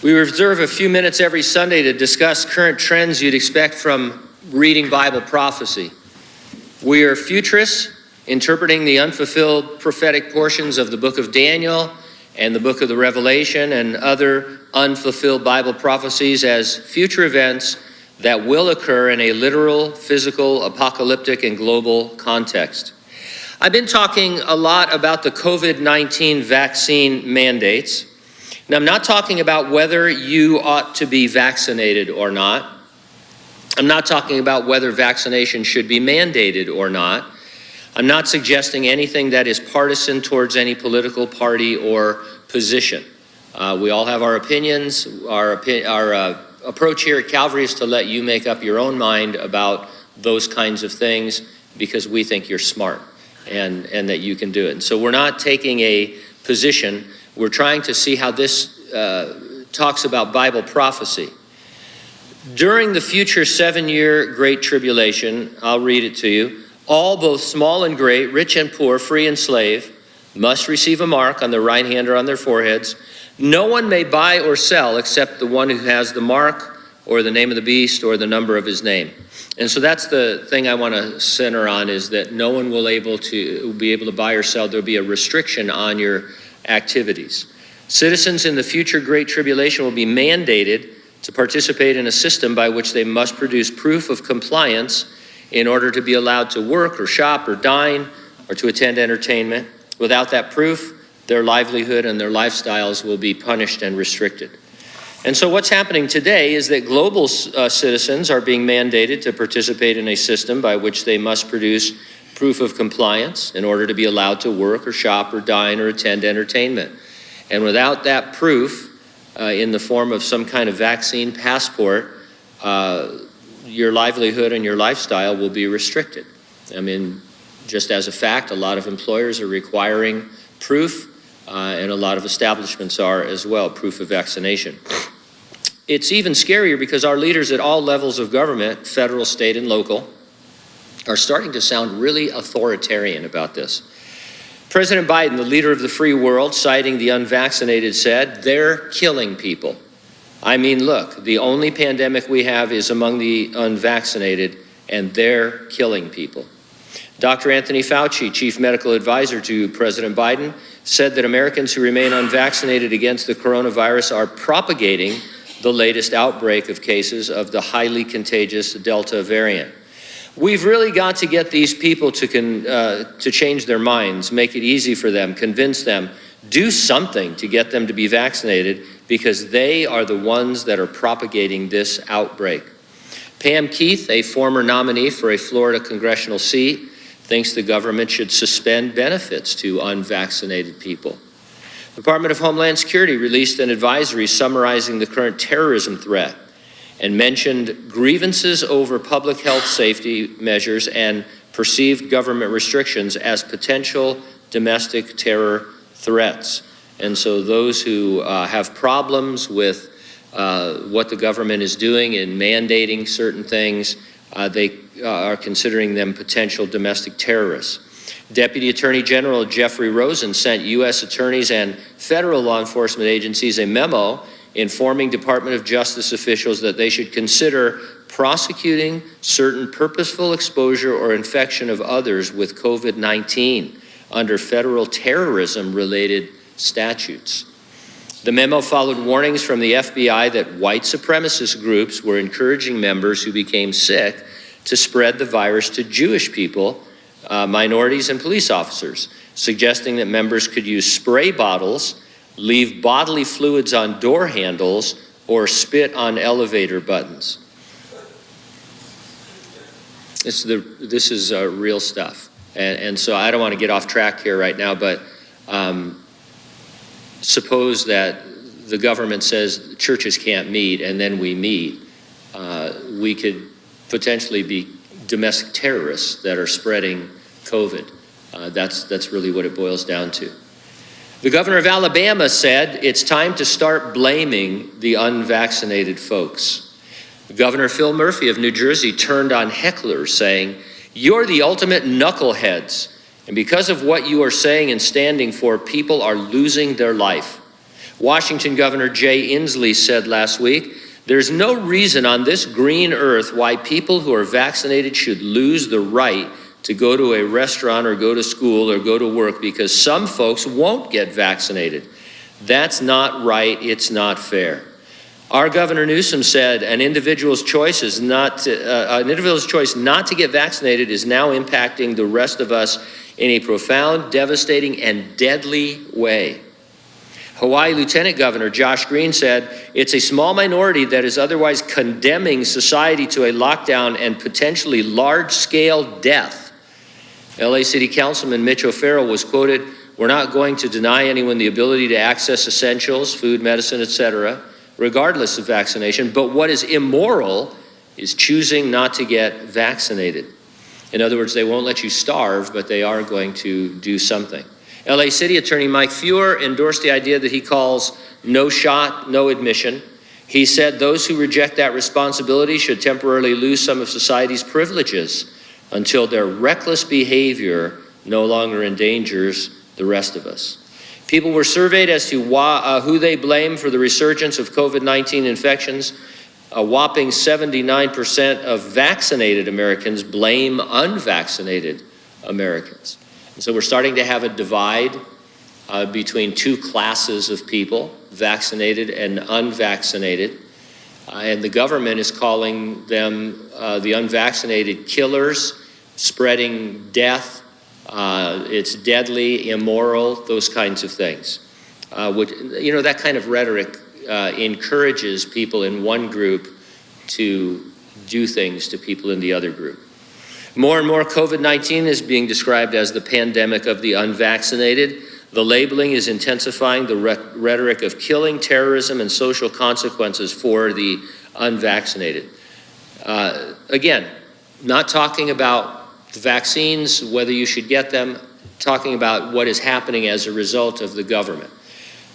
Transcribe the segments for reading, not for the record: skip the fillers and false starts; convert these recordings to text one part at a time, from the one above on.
We reserve a few minutes every Sunday to discuss current trends you'd expect from reading Bible prophecy. We are futurists, interpreting the unfulfilled prophetic portions of the book of Daniel and the book of the Revelation and other unfulfilled Bible prophecies as future events that will occur in a literal, physical, apocalyptic, and global context. I've been talking a lot about the COVID-19 vaccine mandates. Now, I'm not talking about whether you ought to be vaccinated or not. I'm not talking about whether vaccination should be mandated or not. I'm not suggesting anything that is partisan towards any political party or position. We all have our opinions. Our approach here at Calvary is to let you make up your own mind about those kinds of things because we think you're smart and that you can do it. And so we're not taking a position. We're trying to see how this talks about Bible prophecy. During the future 7-year Great Tribulation, I'll read it to you, all, both small and great, rich and poor, free and slave, must receive a mark on their right hand or on their foreheads. No one may buy or sell except the one who has the mark or the name of the beast or the number of his name. And so that's the thing I want to center on, is that no one will be able to buy or sell. There'll be a restriction on your activities. Citizens in the future Great Tribulation will be mandated to participate in a system by which they must produce proof of compliance in order to be allowed to work or shop or dine or to attend entertainment. Without that proof, their livelihood and their lifestyles will be punished and restricted. And so what's happening today is that global citizens are being mandated to participate in a system by which they must produce proof of compliance in order to be allowed to work or shop or dine or attend entertainment. And without that proof, in the form of some kind of vaccine passport, your livelihood and your lifestyle will be restricted. I mean, just as a fact, a lot of employers are requiring proof, and a lot of establishments are as well, proof of vaccination. It's even scarier because our leaders at all levels of government, federal, state, and local, are starting to sound really authoritarian about this. President Biden, the leader of the free world, citing the unvaccinated, said, "They're killing people." I mean, look, the only pandemic we have is among the unvaccinated, and they're killing people. Dr. Anthony Fauci, chief medical advisor to President Biden, said that Americans who remain unvaccinated against the coronavirus are propagating the latest outbreak of cases of the highly contagious Delta variant. We've really got to get these people to change their minds, make it easy for them, convince them, do something to get them to be vaccinated, because they are the ones that are propagating this outbreak. Pam Keith, a former nominee for a Florida congressional seat, thinks the government should suspend benefits to unvaccinated people. The Department of Homeland Security released an advisory summarizing the current terrorism threat and mentioned grievances over public health safety measures and perceived government restrictions as potential domestic terror threats. And so those who have problems with what the government is doing in mandating certain things, they are considering them potential domestic terrorists. Deputy Attorney General Jeffrey Rosen sent U.S. attorneys and federal law enforcement agencies a memo informing Department of Justice officials that they should consider prosecuting certain purposeful exposure or infection of others with COVID-19 under federal terrorism-related statutes. The memo followed warnings from the FBI that white supremacist groups were encouraging members who became sick to spread the virus to Jewish people, minorities, and police officers, suggesting that members could use spray bottles, leave bodily fluids on door handles, or spit on elevator buttons. This is real stuff. And so I don't want to get off track here right now, but suppose that the government says churches can't meet and then we meet. We could potentially be domestic terrorists that are spreading COVID. That's really what it boils down to. The governor of Alabama said it's time to start blaming the unvaccinated folks. Governor Phil Murphy of New Jersey turned on hecklers, saying, "You're the ultimate knuckleheads, and because of what you are saying and standing for, people are losing their life. Washington Governor Jay Inslee said last week, "There's no reason on this green earth why people who are vaccinated should lose the right to go to a restaurant or go to school or go to work because some folks won't get vaccinated. That's not right. It's not fair." Our Governor Newsom said an individual's choice not to get vaccinated is now impacting the rest of us in a profound, devastating, and deadly way. Hawaii Lieutenant Governor Josh Green said, "It's a small minority that is otherwise condemning society to a lockdown and potentially large-scale death." LA City Councilman Mitch O'Farrell was quoted, "We're not going to deny anyone the ability to access essentials, food, medicine, etc., regardless of vaccination, but what is immoral is choosing not to get vaccinated." In other words, they won't let you starve, but they are going to do something. LA City Attorney Mike Feuer endorsed the idea that he calls no shot, no admission. He said those who reject that responsibility should temporarily lose some of society's privileges until their reckless behavior no longer endangers the rest of us. People were surveyed as to who they blame for the resurgence of COVID-19 infections. A whopping 79% of vaccinated Americans blame unvaccinated Americans. And so we're starting to have a divide between two classes of people, vaccinated and unvaccinated. And the government is calling them the unvaccinated killers, spreading death. It's deadly, immoral, those kinds of things. That kind of rhetoric encourages people in one group to do things to people in the other group. More and more, COVID-19 is being described as the pandemic of the unvaccinated. The labeling is intensifying the rhetoric of killing, terrorism, and social consequences for the unvaccinated. Again, not talking about the vaccines, whether you should get them, talking about what is happening as a result of the government.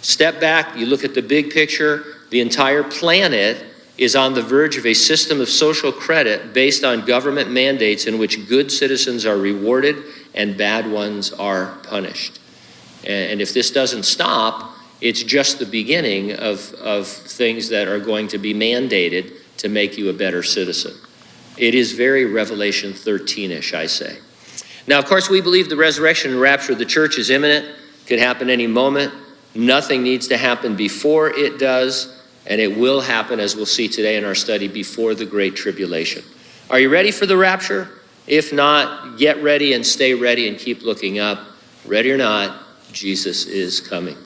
Step back, you look at the big picture, the entire planet is on the verge of a system of social credit based on government mandates in which good citizens are rewarded and bad ones are punished. And if this doesn't stop, it's just the beginning of things that are going to be mandated to make you a better citizen. It is very Revelation 13-ish, I say. Now, of course, we believe the resurrection and rapture of the church is imminent. Could happen any moment. Nothing needs to happen before it does, and it will happen, as we'll see today in our study, before the Great Tribulation. Are you ready for the rapture? If not, get ready and stay ready and keep looking up. Ready or not, Jesus is coming.